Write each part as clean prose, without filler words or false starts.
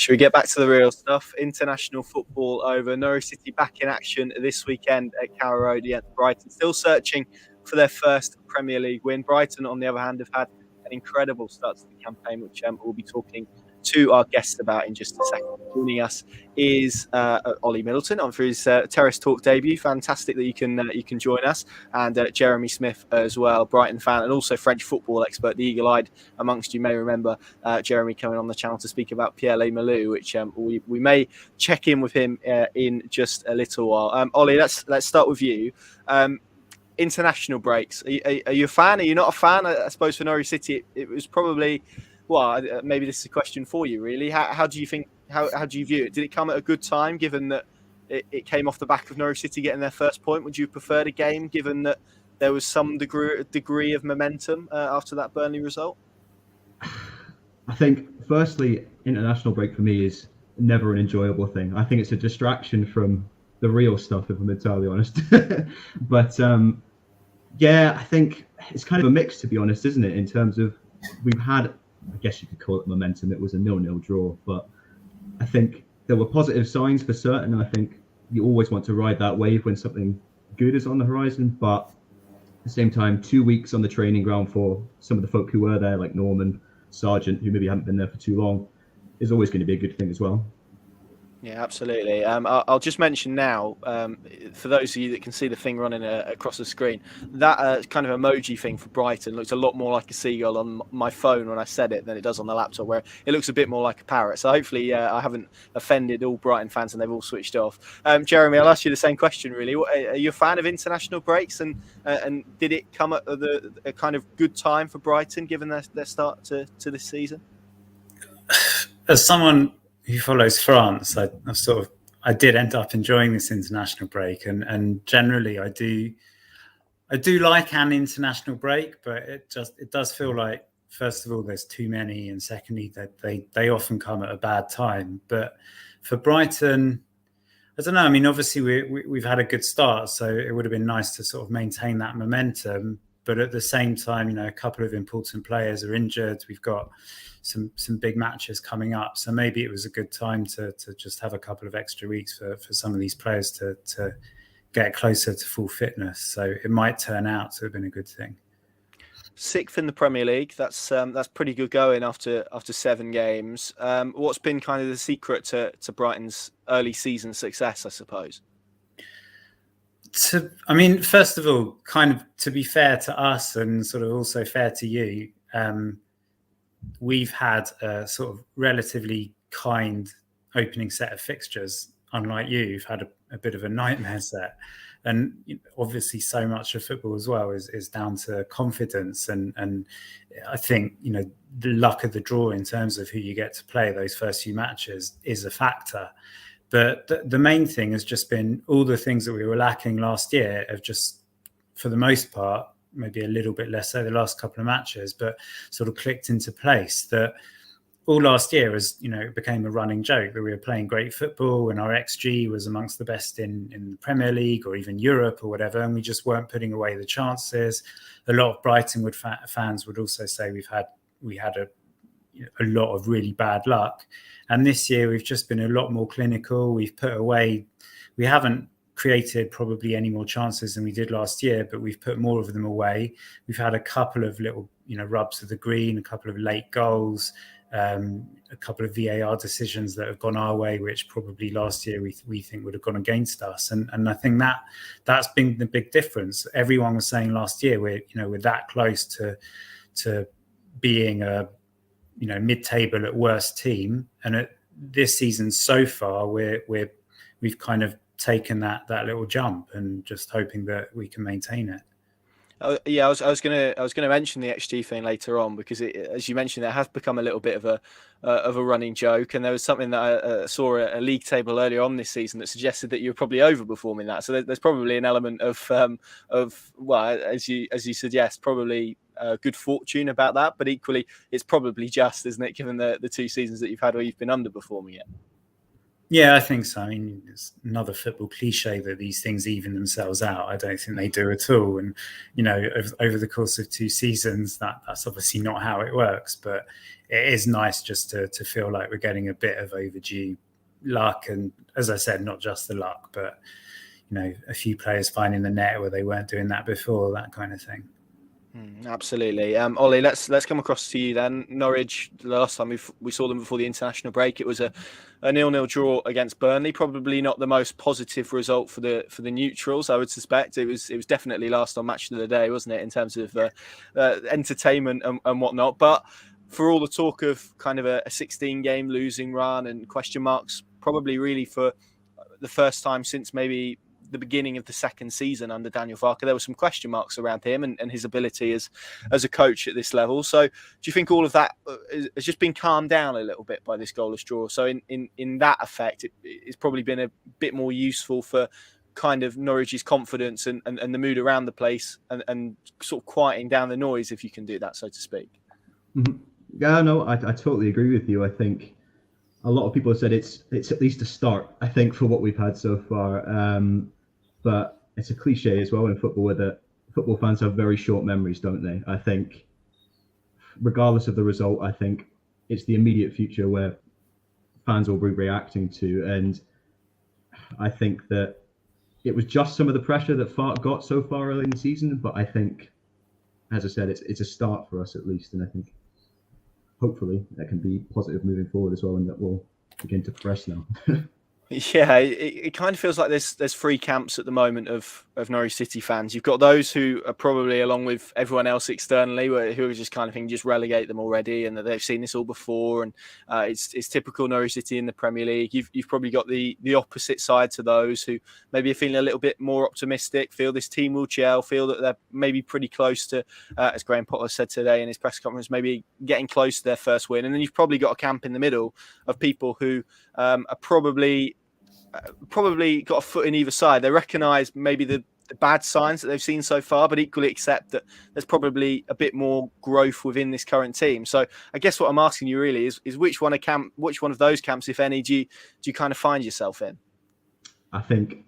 Should we get back to the real stuff? International football over. Norwich City back in action this weekend at Carrow Road against Brighton. Still searching for their first Premier League win. Brighton, on the other hand, have had an incredible start to the campaign, which we'll be talking to our guests about in just a second. Joining us is Ollie Middleton on for his Terrace Talk debut. Fantastic that you can join us, and Jeremy Smith as well, Brighton fan and also French football expert. The eagle-eyed amongst you may remember Jeremy coming on the channel to speak about Pierre-Lee Malou, which we may check in with him in just a little while. Ollie, let's start with you. International breaks. Are you a fan? Are you not a fan? I suppose for Norwich City, it was probably. Well, maybe this is a question for you, really. How do you think? How do you view it? Did it come at a good time, given that it came off the back of Norwich City getting their first point? Would you have preferred a game, given that there was some degree of momentum after that Burnley result? I think, firstly, international break for me is never an enjoyable thing. I think it's a distraction from the real stuff, if I'm entirely honest. But yeah, I think it's kind of a mix, to be honest, isn't it? In terms of we've had, I guess you could call it momentum. It was a 0-0 draw, but I think there were positive signs for certain. And I think you always want to ride that wave when something good is on the horizon. But at the same time, 2 weeks on the training ground for some of the folk who were there, like Norman, Sargent, who maybe haven't been there for too long, is always going to be a good thing as well. Yeah, absolutely. I'll just mention now, for those of you that can see the thing running across the screen, that kind of emoji thing for Brighton looks a lot more like a seagull on my phone when I said it than it does on the laptop, where it looks a bit more like a parrot. So hopefully I haven't offended all Brighton fans and they've all switched off. Jeremy, I'll ask you the same question, really. Are you a fan of international breaks? And did it come at a kind of good time for Brighton, given their start to this season? As someone who follows France, I did end up enjoying this international break, and generally I do like an international break, but it does feel like, first of all, there's too many, and secondly, that they often come at a bad time. But for Brighton, I don't know. I mean, obviously we've had a good start, so it would have been nice to sort of maintain that momentum. But at the same time, a couple of important players are injured. We've got some big matches coming up. So maybe it was a good time to just have a couple of extra weeks for some of these players to get closer to full fitness. So it might turn out to have been a good thing. 6th in the Premier League. That's pretty good going after 7 games. What's been kind of the secret to Brighton's early season success, I suppose? First of all, kind of to be fair to us and sort of also fair to you, we've had a sort of relatively kind opening set of fixtures. Unlike you've had a bit of a nightmare set. And obviously so much of football as well is down to confidence. And I think, the luck of the draw in terms of who you get to play those first few matches is a factor. But the main thing has just been all the things that we were lacking last year have just, for the most part, maybe a little bit less so the last couple of matches, but sort of clicked into place. That all last year it became a running joke that we were playing great football and our XG was amongst the best in the Premier League or even Europe or whatever, and we just weren't putting away the chances. A lot of Brighton fans would also say we had a lot of really bad luck. And this year we've just been a lot more clinical. We haven't created probably any more chances than we did last year, but we've put more of them away. We've had a couple of little, rubs of the green, a couple of late goals, a couple of VAR decisions that have gone our way, which probably last year we think would have gone against us. And I think that's been the big difference. Everyone was saying last year we're that close to being a mid-table at worst team, and at this season so far we've kind of taken that little jump and just hoping that we can maintain it. Yeah, I was going to mention the XG thing later on because as you mentioned, it has become a little bit of a running joke, and there was something that I saw a league table earlier on this season that suggested that you're probably overperforming that. So there's probably an element of well, as you suggest, probably good fortune about that, but equally it's probably just, isn't it, given the 2 seasons that you've had where you've been underperforming it? Yeah, I think so. I mean, it's another football cliche that these things even themselves out. I don't think they do at all. And, over the course of 2 seasons, that's obviously not how it works. But it is nice just to feel like we're getting a bit of overdue luck. And as I said, not just the luck, but, a few players finding the net where they weren't doing that before, that kind of thing. Absolutely. Ollie, let's come across to you then. Norwich, the last time we saw them before the international break, it was a 0-0 draw against Burnley. Probably not the most positive result for the neutrals, I would suspect. It was definitely last on Match of the Day, wasn't it, in terms of entertainment and whatnot. But for all the talk of kind of a 16-game losing run and question marks, probably really for the first time since maybe the beginning of the second season under Daniel Farke, there were some question marks around him and his ability as a coach at this level. So do you think all of that has just been calmed down a little bit by this goalless draw? So in that effect, it's probably been a bit more useful for kind of Norwich's confidence and the mood around the place and sort of quieting down the noise, if you can do that, so to speak. Mm-hmm. Yeah, no, I totally agree with you. I think a lot of people have said it's at least a start, I think, for what we've had so far. But it's a cliche as well in football that football fans have very short memories, don't they? I think regardless of the result, I think it's the immediate future where fans will be reacting to. And I think that it was just some of the pressure that Farke got so far early in the season. But I think, as I said, it's a start for us at least. And I think hopefully that can be positive moving forward as well, and that we'll begin to progress now. Yeah, it kind of feels like there's 3 camps at the moment of Norwich City fans. You've got those who are probably, along with everyone else externally, who are just kind of thinking just relegate them already, and that they've seen this all before, and it's typical Norwich City in the Premier League. You've probably got the opposite side to those who maybe are feeling a little bit more optimistic, feel this team will gel, feel that they're maybe pretty close to, as Graham Potter said today in his press conference, maybe getting close to their first win. And then you've probably got a camp in the middle of people who are probably got a foot in either side. They recognise maybe the bad signs that they've seen so far, but equally accept that there's probably a bit more growth within this current team. So I guess what I'm asking you really is which one of those camps, if any, do you kind of find yourself in? I think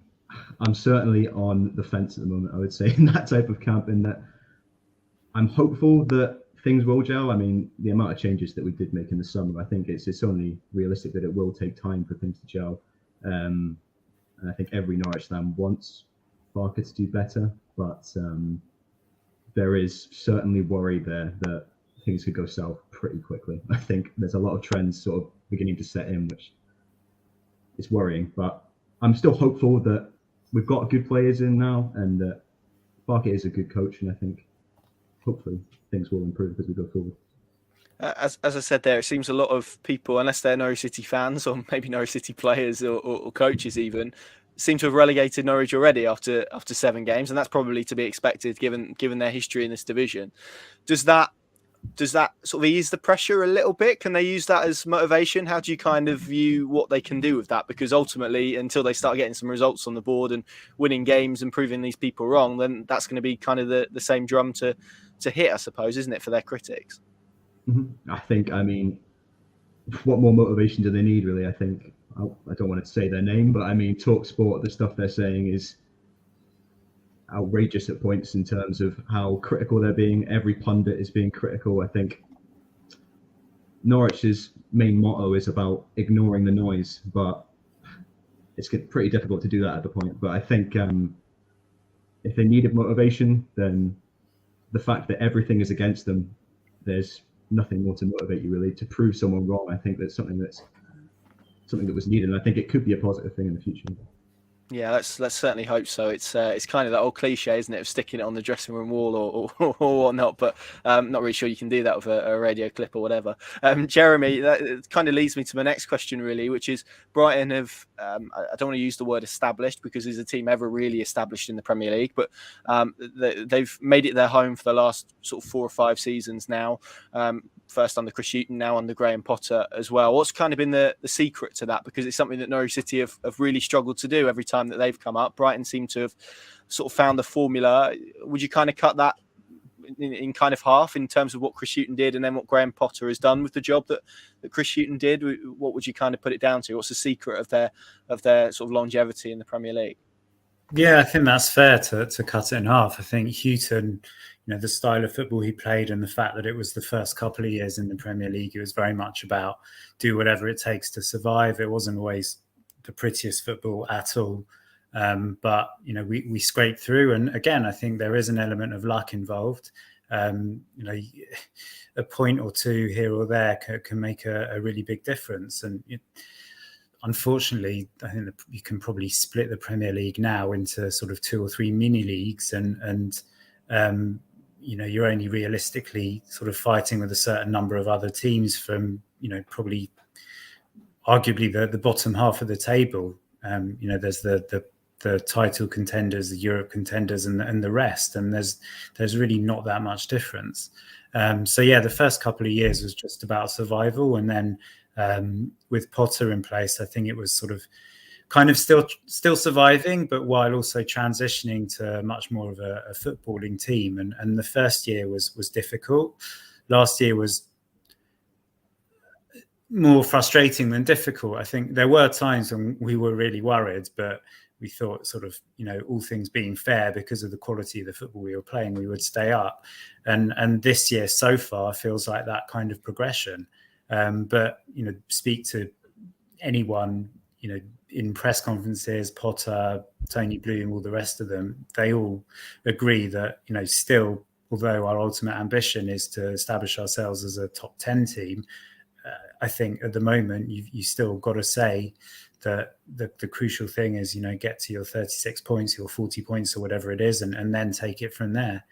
I'm certainly on the fence at the moment, I would say, in that type of camp, in that I'm hopeful that things will gel. I mean, the amount of changes that we did make in the summer, I think it's only realistic that it will take time for things to gel. And I think every Norwich fan wants Farke to do better, but there is certainly worry there that things could go south pretty quickly. I think there's a lot of trends sort of beginning to set in, which is worrying, but I'm still hopeful that we've got good players in now and that Farke is a good coach, and I think hopefully things will improve as we go forward. As I said there, it seems a lot of people, unless they're Norwich City fans or maybe Norwich City players or coaches even, seem to have relegated Norwich already after 7 games, and that's probably to be expected given their history in this division. Does that sort of ease the pressure a little bit? Can they use that as motivation? How do you kind of view what they can do with that? Because ultimately, until they start getting some results on the board and winning games and proving these people wrong, then that's going to be kind of the same drum to hit, I suppose, isn't it, for their critics? I think, I mean, what more motivation do they need, really? I think, I don't want to say their name, but I mean, Talk Sport, the stuff they're saying is outrageous at points in terms of how critical they're being. Every pundit is being critical. I think Norwich's main motto is about ignoring the noise, but it's pretty difficult to do that at the point. But I think if they needed motivation, then the fact that everything is against them, there's nothing more to motivate you really to prove someone wrong. I think that's something that was needed, and I think it could be a positive thing in the future. Yeah, let's certainly hope so. It's kind of that old cliche, isn't it, of sticking it on the dressing room wall or whatnot, but not really sure you can do that with a radio clip or whatever. Jeremy, that kind of leads me to my next question, really, which is Brighton have, I don't want to use the word established because is a team ever really established in the Premier League, but they've made it their home for the last sort of 4 or 5 seasons now. First under Chris Hughton, now under Graham Potter as well. What's kind of been the secret to that? Because it's something that Norwich City have really struggled to do every time that they've come up. Brighton seem to have sort of found the formula. Would you kind of cut that in kind of half in terms of what Chris Hughton did and then what Graham Potter has done with the job that Chris Hughton did? What would you kind of put it down to? What's the secret of their sort of longevity in the Premier League? Yeah, I think that's fair to cut it in half. I think Hughton, the style of football he played and the fact that it was the first couple of years in the Premier League, it was very much about do whatever it takes to survive. It wasn't always the prettiest football at all. But, we scraped through. And again, I think there is an element of luck involved. A point or two here or there can make a really big difference. And unfortunately, I think that you can probably split the Premier League now into sort of 2 or 3 mini leagues, and you're only realistically sort of fighting with a certain number of other teams from probably arguably the bottom half of the table. There's the title contenders, the Europe contenders, and the rest, and there's really not that much difference. So yeah, the first couple of years was just about survival, and then with Potter in place, I think it was sort of kind of still surviving, but while also transitioning to much more of a footballing team. And the first year was difficult. Last year was more frustrating than difficult. I think there were times when we were really worried, but we thought sort of, all things being fair, because of the quality of the football we were playing, we would stay up. And this year so far feels like that kind of progression. But, speak to anyone, in press conferences, Potter, Tony Bloom, all the rest of them, they all agree that, still, although our ultimate ambition is to establish ourselves as a top 10 team, I think at the moment you still got to say that the crucial thing is, get to your 36 points, your 40 points or whatever it is, and then take it from there.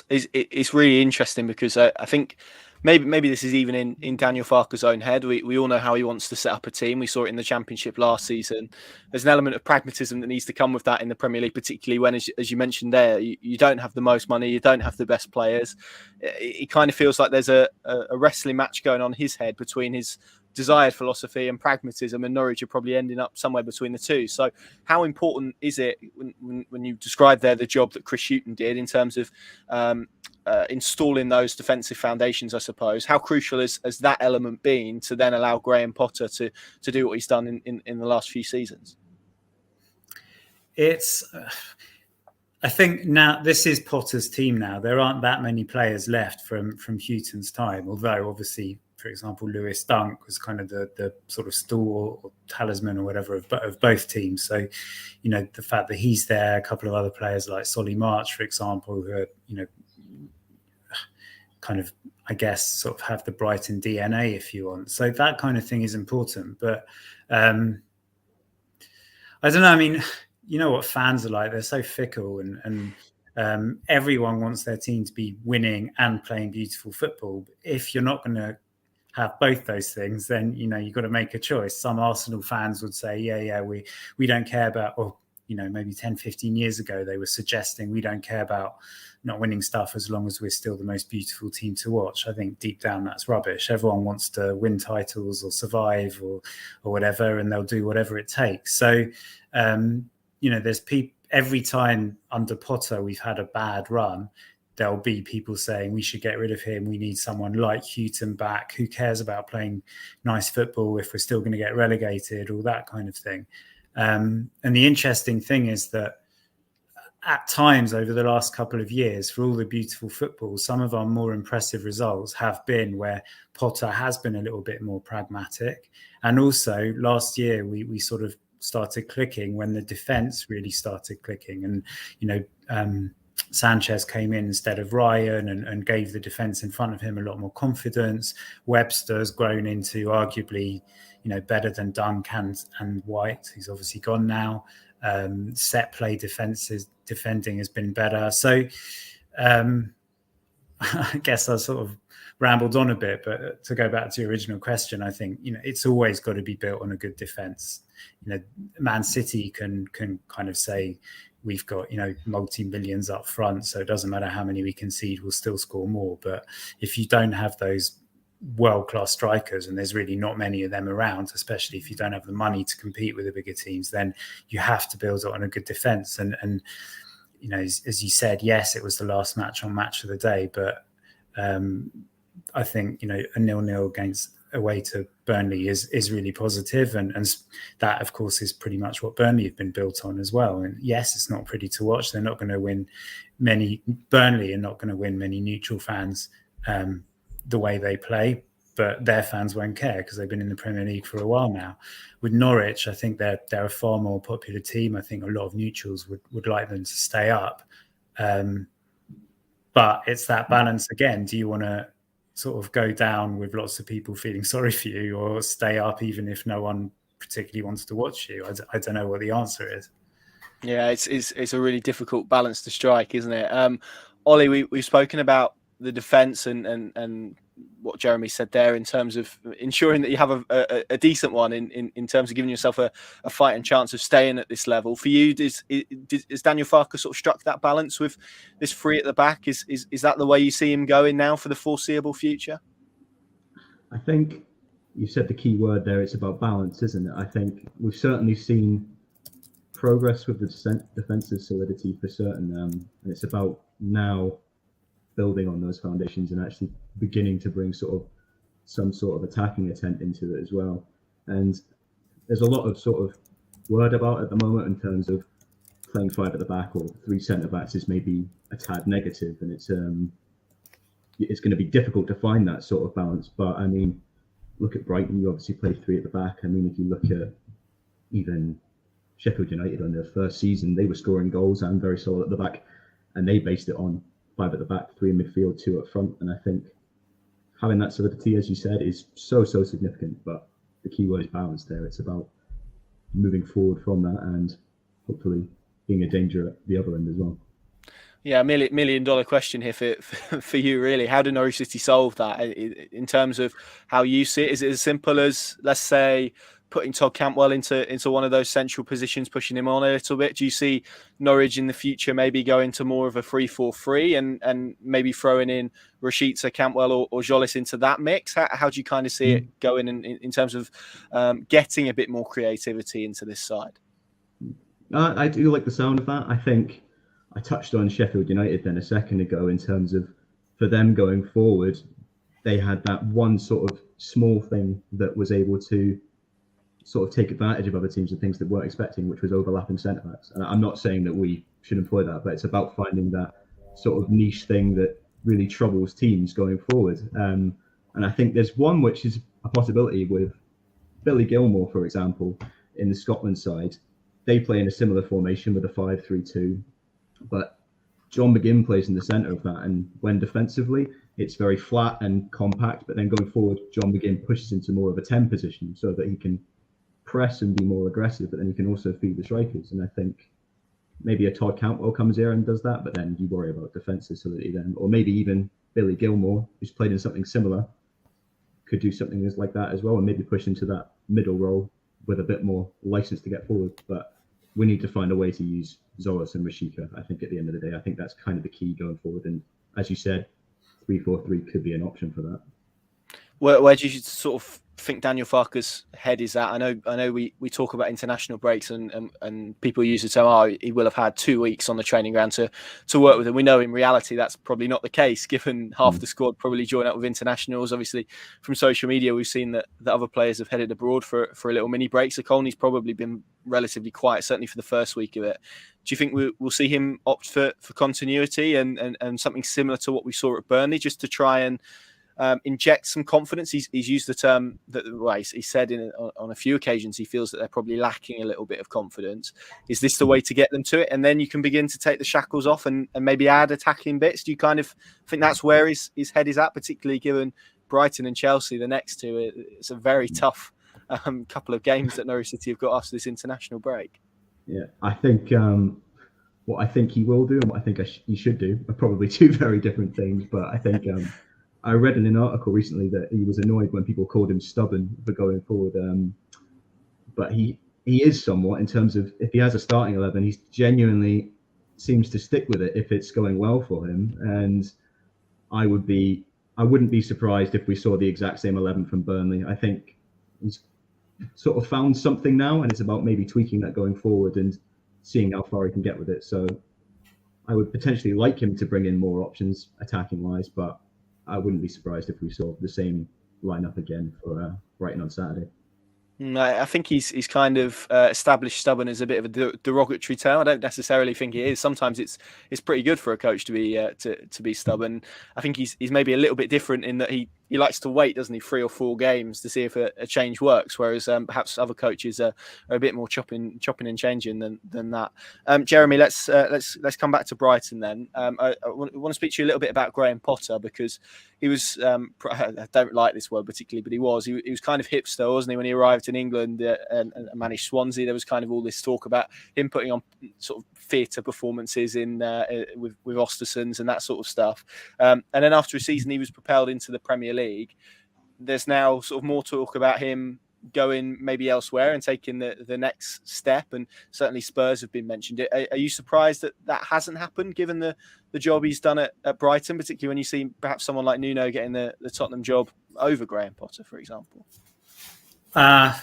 It's really interesting, because I think maybe this is even in Daniel Farke's own head. We all know how he wants to set up a team. We saw it in the Championship last season. There's an element of pragmatism that needs to come with that in the Premier League, particularly when, as you mentioned there, you don't have the most money, you don't have the best players. It kind of feels like there's a wrestling match going on in his head between his desired philosophy and pragmatism, and Norwich are probably ending up somewhere between the two. So how important is it when you describe there the job that Chris Hughton did in terms of installing those defensive foundations, I suppose? How crucial has that element been to then allow Graham Potter to do what he's done in the last few seasons? I think now this is Potter's team now. There aren't that many players left from Hughton's time, although obviously, for example, Lewis Dunk was kind of the sort of stalwart or talisman or whatever of both teams. So, the fact that he's there, a couple of other players like Solly March, for example, who are, kind of, I guess, sort of have the Brighton DNA, if you want. So that kind of thing is important. But I don't know. I mean, you know what fans are like. They're so fickle, and everyone wants their team to be winning and playing beautiful football. If you're not going to have both those things, then you've got to make a choice. Some Arsenal fans would say, yeah, we don't care about, or maybe 10-15 years ago they were suggesting we don't care about not winning stuff as long as we're still the most beautiful team to watch. I think deep down that's rubbish. Everyone wants to win titles or survive or whatever, and they'll do whatever it takes. So there's people every time under Potter we've had a bad run, there'll be people saying we should get rid of him. We need someone like Hughton back. Who cares about playing nice football if we're still going to get relegated, all that kind of thing. And the interesting thing is that at times over the last couple of years, for all the beautiful football, some of our more impressive results have been where Potter has been a little bit more pragmatic. And also last year, we sort of started clicking when the defence really started clicking. And, Sanchez came in instead of Ryan and gave the defence in front of him a lot more confidence. Webster's grown into arguably, better than Dunk and White. He's obviously gone now. Set play defending has been better. So I guess I sort of rambled on a bit, but to go back to your original question, I think, it's always got to be built on a good defence. Man City can kind of say, we've got, multi-millions up front, so it doesn't matter how many we concede, we'll still score more. But if you don't have those world-class strikers, and there's really not many of them around, especially if you don't have the money to compete with the bigger teams, then you have to build it on a good defence. And you know, as you said, yes, it was the last match on Match of the Day, but I think, you know, a 0-0 against away to Burnley is really positive, and that, of course, is pretty much what Burnley have been built on as well. And yes, it's not pretty to watch. They're not going to win many. Burnley are not going to win many neutral fans the way they play, but their fans won't care because they've been in the Premier League for a while now. With Norwich, I think they're a far more popular team. I think a lot of neutrals would like them to stay up. But it's that balance again. Do you want to sort of go down with lots of people feeling sorry for you, or stay up even if no one particularly wants to watch you? I don't know what the answer is. Yeah, it's a really difficult balance to strike, isn't it? Ollie, we've spoken about the defence and what Jeremy said there in terms of ensuring that you have a decent one in terms of giving yourself a fighting chance of staying at this level. For you, is Daniel Farke sort of struck that balance with this three at the back? Is that the way you see him going now for the foreseeable future? I think you said the key word there. It's about balance, isn't it? I think we've certainly seen progress with the defensive solidity for certain, and it's about now building on those foundations and actually beginning to bring some sort of attacking attempt into it as well. And there's a lot of sort of word about at the moment in terms of playing five at the back or three centre backs is maybe a tad negative, and it's going to be difficult to find that sort of balance. But I mean, look at Brighton. You obviously play three at the back. I mean, if you look at even Sheffield United on their first season, they were scoring goals and very solid at the back, and they based it on five at the back, three in midfield, two up front. And I think having that solidity, as you said, is so significant. But the key word is balance there. It's about moving forward from that and hopefully being a danger at the other end as well. Yeah, $1 million question here for you, really. How do Norwich City solve that in terms of how you see it? Is it as simple as, let's say, putting Todd Cantwell into one of those central positions, pushing him on a little bit? Do you see Norwich in the future maybe going to more of a 3-4-3 and maybe throwing in Rashica, Cantwell or Jolis into that mix? How do you kind of see it going in terms of getting a bit more creativity into this side? I do like the sound of that. I think I touched on Sheffield United then a second ago in terms of, for them going forward, they had that one sort of small thing that was able to sort of take advantage of other teams and things that weren't expecting, which was overlapping centre backs. And I'm not saying that we should employ that, but it's about finding that sort of niche thing that really troubles teams going forward. And I think there's one which is a possibility with Billy Gilmore, for example, in the Scotland side. They play in a similar formation with a 5-3-2, but John McGinn plays in the centre of that. And when defensively, it's very flat and compact, but then going forward, John McGinn pushes into more of a 10 position so that he can press and be more aggressive, but then you can also feed the strikers. And I think maybe a Todd Cantwell comes here and does that, but then you worry about defensive solidity then. Or maybe even Billy Gilmore, who's played in something similar, could do something like that as well, and maybe push into that middle role with a bit more license to get forward. But we need to find a way to use Zolas and Rashica. I think at the end of the day, I think that's kind of the key going forward. And as you said, 3-4-3 could be an option for that. Where do you sort of think Daniel Farke's head is at? I know we talk about international breaks and people use the term, he will have had 2 weeks on the training ground to work with him. We know in reality that's probably not the case, given half the squad probably join up with internationals. Obviously, from social media, we've seen that other players have headed abroad for a little mini break. So Colney's probably been relatively quiet, certainly for the first week of it. Do you think we'll see him opt for continuity and something similar to what we saw at Burnley, just to try and inject some confidence? He's used the term that he said on a few occasions he feels that they're probably lacking a little bit of confidence. Is this the way to get them to it? And then you can begin to take the shackles off and maybe add attacking bits. Do you kind of think that's where his head is at, particularly given Brighton and Chelsea, the next two? It's a very tough couple of games that Norwich City have got after this international break. Yeah, I think what I think he will do and what I think he should do are probably two very different things. But I think I read in an article recently that he was annoyed when people called him stubborn for going forward. But he is somewhat, in terms of, if he has a starting 11, he genuinely seems to stick with it if it's going well for him. And I wouldn't be surprised if we saw the exact same 11 from Burnley. I think he's sort of found something now, and it's about maybe tweaking that going forward and seeing how far he can get with it. So I would potentially like him to bring in more options attacking wise, but I wouldn't be surprised if we saw the same lineup again for Brighton on Saturday. I think he's kind of established stubborn as a bit of a derogatory term. I don't necessarily think it is. Sometimes it's pretty good for a coach to be to be stubborn. I think he's maybe a little bit different in that he likes to wait, doesn't he, 3 or 4 games to see if a change works. Whereas perhaps other coaches are a bit more chopping and changing than that. Jeremy, let's come back to Brighton then. I want to speak to you a little bit about Graham Potter, because he was I don't like this word particularly, but he was kind of hipster, wasn't he, when he arrived in England and managed Swansea. There was kind of all this talk about him putting on sort of theatre performances in with Ostersons and that sort of stuff. And then after a season, he was propelled into the Premier League. There's now sort of more talk about him going maybe elsewhere and taking the next step, and certainly Spurs have been mentioned. Are you surprised that hasn't happened, given the job he's done at Brighton, particularly when you see perhaps someone like Nuno getting the Tottenham job over Graham Potter, for example? I'm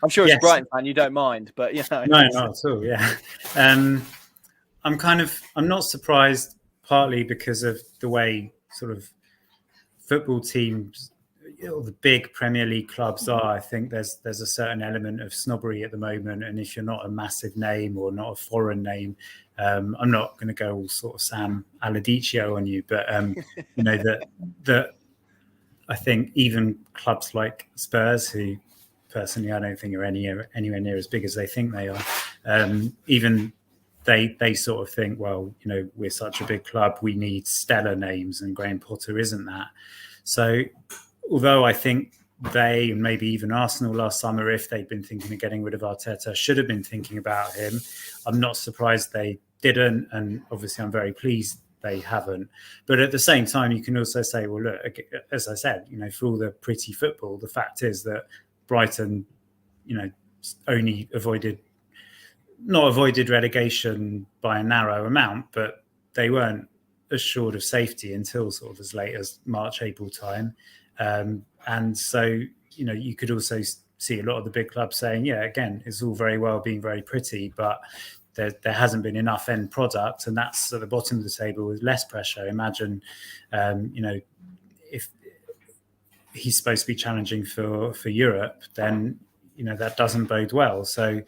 sure as a Brighton fan you don't mind, but you know. No, not at all. Yeah, I'm not surprised, partly because of the way sort of football teams, the big Premier League clubs are. I think there's a certain element of snobbery at the moment, and if you're not a massive name or not a foreign name, I'm not going to go all sort of Sam Allardyce on you, but you know that I think even clubs like Spurs, who personally I don't think are anywhere near as big as they think they are, even they sort of think, well, you know, we're such a big club, we need stellar names, and Graham Potter isn't that. So although I think they, and maybe even Arsenal last summer, if they'd been thinking of getting rid of Arteta, should have been thinking about him, I'm not surprised they didn't, and obviously I'm very pleased they haven't. But at the same time, you can also say, well, look, as I said, you know, for all the pretty football, the fact is that Brighton, you know, only not avoided relegation by a narrow amount, but they weren't assured of safety until sort of as late as March, April time. And so, you know, you could also see a lot of the big clubs saying, yeah, again, it's all very well being very pretty, but there hasn't been enough end product, and that's at the bottom of the table with less pressure. Imagine, you know, if he's supposed to be challenging for Europe, then, you know, that doesn't bode well. So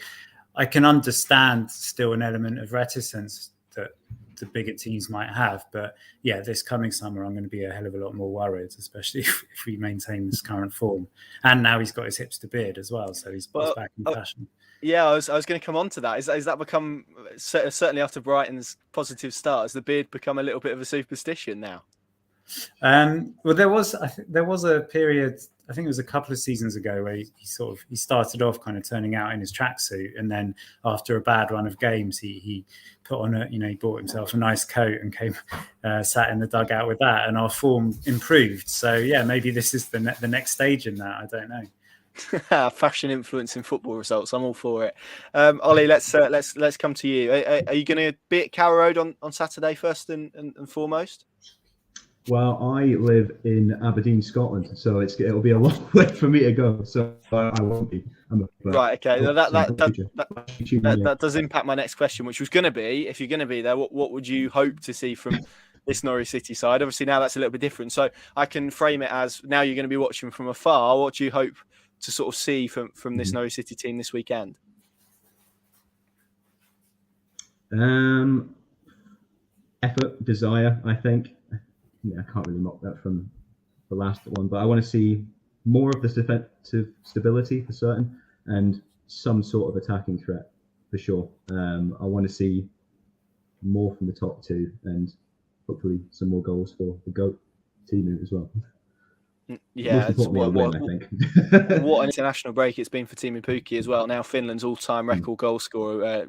I can understand still an element of reticence that the bigger teams might have, but yeah, this coming summer I'm going to be a hell of a lot more worried, especially if we maintain this current form. And now he's got his hipster beard as well, so he's back in fashion. Yeah, I was going to come on to that. Is that become, certainly after Brighton's positive start, has the beard become a little bit of a superstition now? Well, there was a period, I think it was a couple of seasons ago, where he started off kind of turning out in his tracksuit, and then after a bad run of games, he put on he bought himself a nice coat and came sat in the dugout with that, and our form improved. So yeah, maybe this is the next stage in that. I don't know. Fashion influencing football results. I'm all for it. Ollie, let's come to you. Are you going to be at Carrow Road on Saturday first and foremost? Well, I live in Aberdeen, Scotland, so it'll be a long way for me to go. So I won't be. Right. Okay. That does impact my next question, which was going to be, if you're going to be there, what would you hope to see from this Norwich City side? Obviously, now that's a little bit different. So I can frame it as, now you're going to be watching from afar. What do you hope to sort of see from this Norwich City team this weekend? Effort, desire, I think. Yeah, I can't really mock that from the last one, but I want to see more of the defensive stability for certain, and some sort of attacking threat for sure. I want to see more from the top two, and hopefully some more goals for the GOAT team as well. Yeah, I think. What an international break it's been for Teemu Pukki as well. Now Finland's all-time record goal scorer,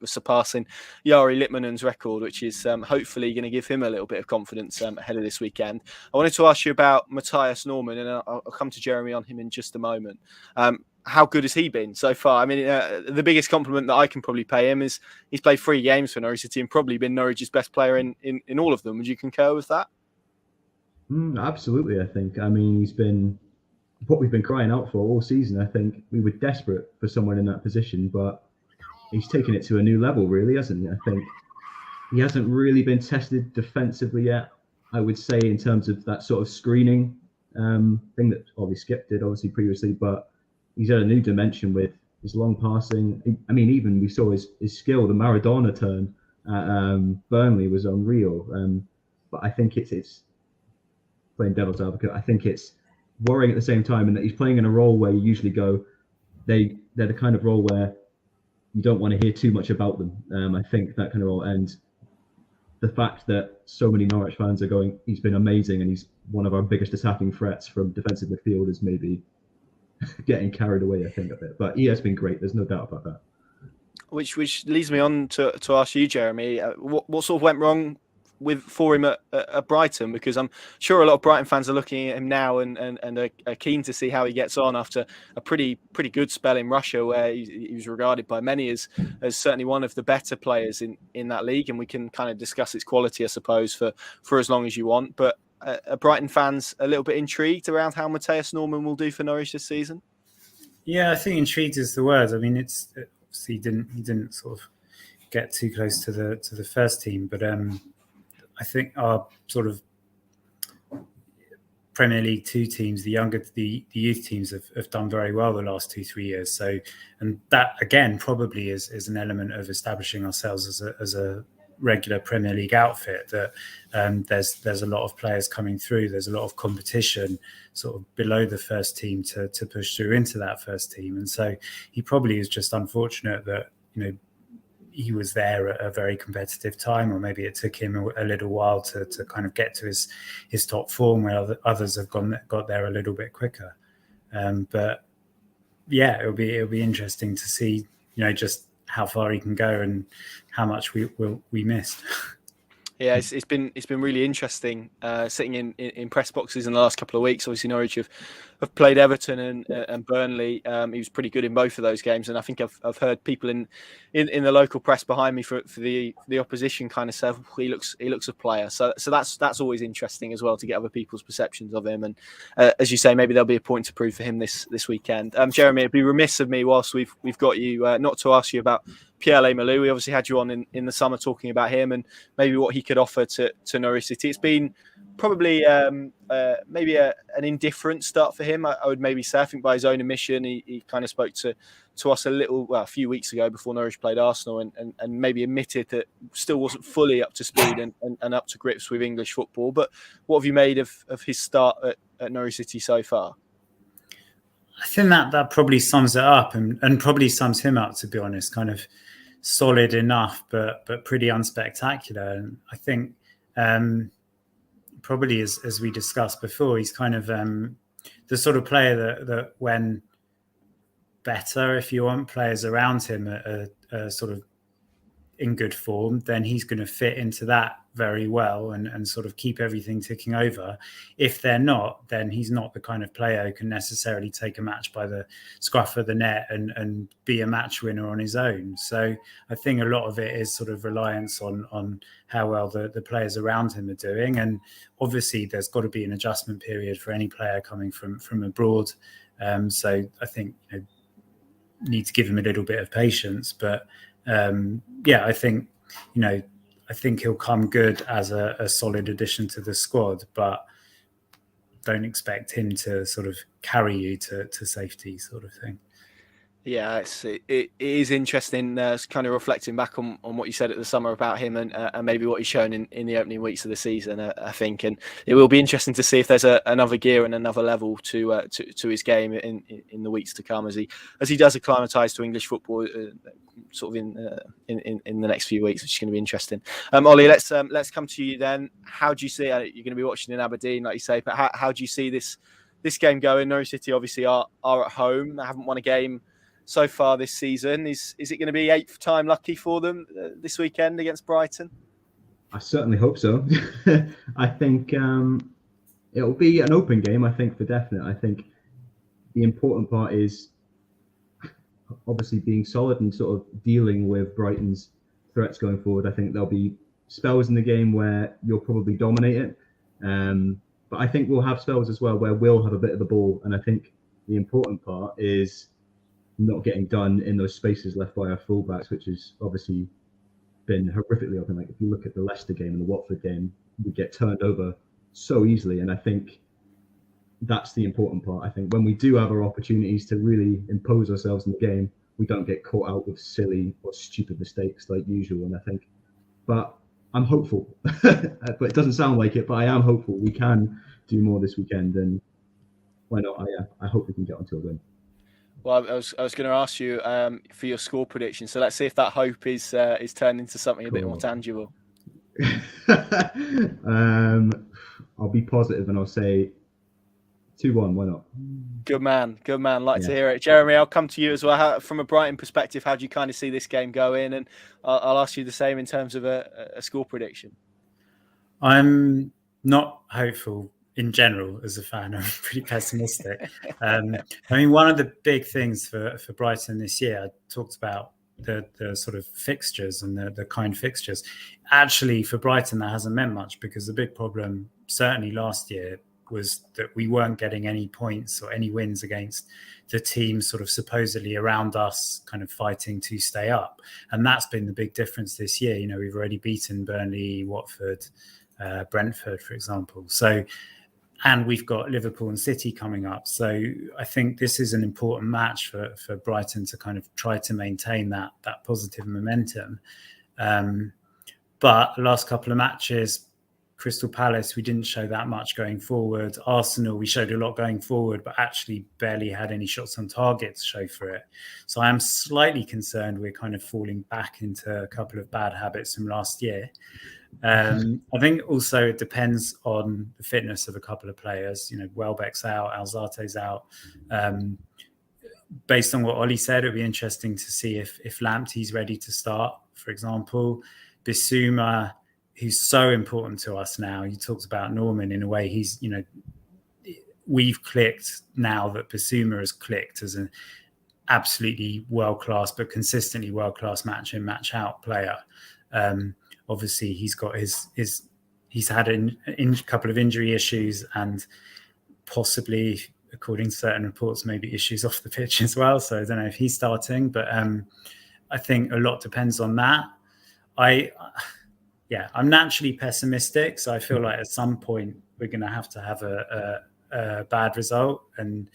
surpassing Jari Litmanen's record, which is hopefully going to give him a little bit of confidence ahead of this weekend. I wanted to ask you about Matthias Normann, and I'll come to Jeremy on him in just a moment. How good has he been so far? I mean, the biggest compliment that I can probably pay him is he's played 3 games for Norwich City and probably been Norwich's best player in all of them. Would you concur with that? Absolutely, I think. I mean, he's been what we've been crying out for all season. I think we were desperate for someone in that position, but he's taken it to a new level, really, hasn't he? I think he hasn't really been tested defensively yet, I would say, in terms of that sort of screening thing that Ollie Skip did obviously previously, but he's at a new dimension with his long passing. I mean, even we saw his skill, the Maradona turn at Burnley was unreal. But I think it's playing devil's advocate. I think it's worrying at the same time, in that he's playing in a role where you usually go, they're the kind of role where you don't want to hear too much about them. I think that kind of role, and the fact that so many Norwich fans are going, he's been amazing and he's one of our biggest attacking threats from defensive midfield, is maybe getting carried away, I think, a bit. But he has been great. There's no doubt about that. Which leads me on to ask you, Jeremy, what sort of went wrong for him at Brighton? Because I'm sure a lot of Brighton fans are looking at him now and are keen to see how he gets on after a pretty good spell in Russia, where he was regarded by many as certainly one of the better players in that league. And we can kind of discuss its quality, I suppose, for as long as you want. But are Brighton fans a little bit intrigued around how Matthias Normann will do for Norwich this season? Yeah, I think intrigued is the word. I mean, it's obviously he didn't sort of get too close to the first team, but I think our sort of Premier League 2 teams, the youth teams have done very well the last 2-3 years. So, and that again probably is an element of establishing ourselves as a regular Premier League outfit, that there's a lot of players coming through. There's a lot of competition sort of below the first team to push through into that first team. And so he probably is just unfortunate that, you know, he was there at a very competitive time, or maybe it took him a little while to kind of get to his top form, where others have got there a little bit quicker. But yeah, it'll be interesting to see, you know, just how far he can go and how much we missed. Yeah, it's been really interesting sitting in press boxes in the last couple of weeks. Obviously, Norwich have played Everton and Burnley. He was pretty good in both of those games, and I think I've heard people in the local press behind me for the opposition kind of say, he looks a player. So that's always interesting as well, to get other people's perceptions of him. And as you say, maybe there'll be a point to prove for him this weekend. Jeremy, it'd be remiss of me whilst we've got you not to ask you about Pierre Malou. We obviously had you on in the summer talking about him and maybe what he could offer to Norwich City. It's been probably maybe an indifferent start for him, I would maybe say. I think by his own admission, he kind of spoke to us a few weeks ago before Norwich played Arsenal, and maybe admitted that still wasn't fully up to speed and up to grips with English football. But what have you made of his start at Norwich City so far? I think that probably sums it up and probably sums him up, to be honest. Kind of solid enough, but pretty unspectacular. And I think probably as we discussed before, he's kind of the sort of player that when better, if you want, players around him are sort of in good form, then he's going to fit into that very well and sort of keep everything ticking over. If they're not, then he's not the kind of player who can necessarily take a match by the scruff of the net and be a match winner on his own. So I think a lot of it is sort of reliance on how well the players around him are doing. And obviously there's got to be an adjustment period for any player coming from abroad. So I think, you know, need to give him a little bit of patience, but I think, you know, I think he'll come good as a solid addition to the squad, but don't expect him to sort of carry you to safety, sort of thing. Yeah, it is interesting, kind of reflecting back on what you said at the summer about him and maybe what he's shown in the opening weeks of the season, I think. And it will be interesting to see if there's another gear and another level to his game in the weeks to come as he does acclimatise to English football, sort of in the next few weeks, which is going to be interesting. Ollie, let's come to you then. How do you see? You're going to be watching in Aberdeen, like you say, but how do you see this game going? Norwich City obviously are at home. They haven't won a game so far this season. Is it going to be 8th time lucky for them this weekend against Brighton? I certainly hope so. I think it'll be an open game, I think, for definite. I think the important part is obviously being solid and sort of dealing with Brighton's threats going forward. I think there'll be spells in the game where you'll probably dominate it. But I think we'll have spells as well where we'll have a bit of the ball. And I think the important part is not getting done in those spaces left by our fullbacks, which is obviously been horrifically open. Like if you look at the Leicester game and the Watford game, we get turned over so easily, and I think that's the important part. I think when we do have our opportunities to really impose ourselves in the game, we don't get caught out with silly or stupid mistakes like usual. And I think, but I'm hopeful, but it doesn't sound like it, but I am hopeful we can do more this weekend, and why not? I hope we can get onto a win. Well, I was going to ask you for your score prediction. So let's see if that hope is turned into something a bit more tangible. I'll be positive and I'll say 2-1. Why not? Good man. Like to hear it. Jeremy, I'll come to you as well. From a Brighton perspective, how do you kind of see this game going? And I'll ask you the same in terms of a score prediction. I'm not hopeful in general as a fan. I'm pretty pessimistic. I mean, one of the big things for Brighton this year, I talked about the sort of fixtures and the kind fixtures. Actually, for Brighton, that hasn't meant much, because the big problem, certainly last year, was that we weren't getting any points or any wins against the teams sort of supposedly around us kind of fighting to stay up. And that's been the big difference this year. You know, we've already beaten Burnley, Watford, Brentford, for example. So, and we've got Liverpool and City coming up. So I think this is an important match for Brighton to kind of try to maintain that positive momentum. But the last couple of matches, Crystal Palace, we didn't show that much going forward. Arsenal, we showed a lot going forward, but actually barely had any shots on target to show for it. So I am slightly concerned we're kind of falling back into a couple of bad habits from last year. I think also it depends on the fitness of a couple of players. You know, Welbeck's out, Alzate's out. Based on what Ollie said, it'll be interesting to see if Lamptey's ready to start, for example. Bissouma, who's so important to us now. You talked about Norman in a way. He's, you know, we've clicked now that Bissouma has clicked as an absolutely world-class, but consistently world-class match in, match out player. Obviously, he's got he's had a couple of injury issues, and possibly, according to certain reports, maybe issues off the pitch as well. So I don't know if he's starting, but I think a lot depends on that. I'm naturally pessimistic, so I feel like at some point we're going to have a bad result, and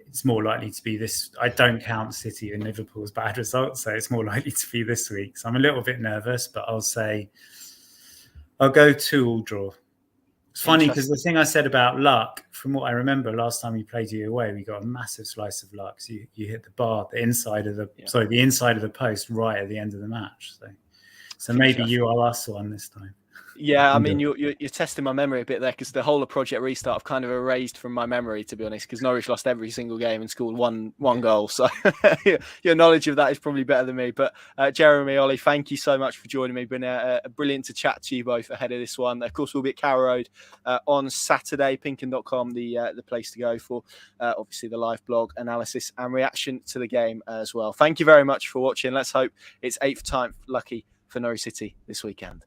it's more likely to be this. I don't count City and Liverpool's bad results, so it's more likely to be this week. So I'm a little bit nervous, but I'll go 2-2 draw. It's funny because the thing I said about luck, from what I remember last time we played you away, we got a massive slice of luck. So you hit the bar, the inside of the post right at the end of the match. So maybe you are us one this time. Yeah, I mean, you're testing my memory a bit there, because the whole of Project Restart I've kind of erased from my memory, to be honest, because Norwich lost every single game and scored one goal. So your knowledge of that is probably better than me. But Jeremy, Ollie, thank you so much for joining me. Been brilliant to chat to you both ahead of this one. Of course, we'll be at Carrow Road on Saturday. Pinkin.com, the place to go for obviously the live blog analysis and reaction to the game as well. Thank you very much for watching. Let's hope it's 8th time lucky for Norwich City this weekend.